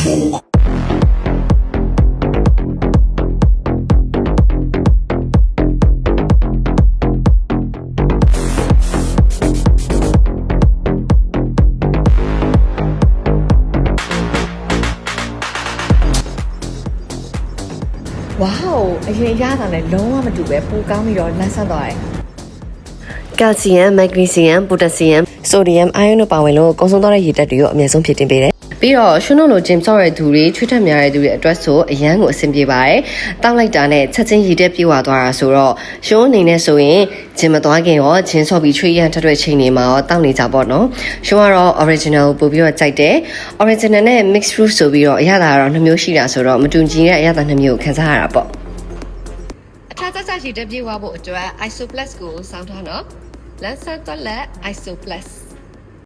Wow, I hear that on a long to be poor gummy or less than I. Calcium, magnesium, potassium, sodium, iron တို့ပါဝင်လို့ကုံဆုံးသောရည်တက်တွေကိုအမြဲဆုံးဖြစ်တင်ပေးတယ်။ပြီးတော့ရှုံးလို့ဂျင်ဆော့ရတဲ့သူတွေချွေးထက်များတဲ့သူတွေအတွက်ဆိုအရန်ကိုအဆင်ပြေပါတယ်။တောက်လိုက်တာနဲ့ချက်ချင်းရည်တက်ပြေဝသွားတာဆိုတော့ရှုံးအနေနဲ့ဆိုရင်ဂျင်မသွားခင်ရောဂျင်ဆော့ပြီးချွေးရန်ထက်တဲ့ချိန်တွေမှာရောတောက်နေကြပေါ့နော်။ရှုံးကတော့ original ပို့ပြီးတော့ကြိုက်တယ်။ original နဲ့ mixed fruit ဆိုပြီးတော့အရသာကတော့2မျိုးရှိတာဆိုတော့မတူညီတဲ့အရသာ2မျိုးကိုခံစားရတာပေါ့။အခြားသက်သက်ရည်တက်ပြေဝဖို့အတွက် Isoplus ကိုစောင်းထားနော်။ Let's set the Isoplus.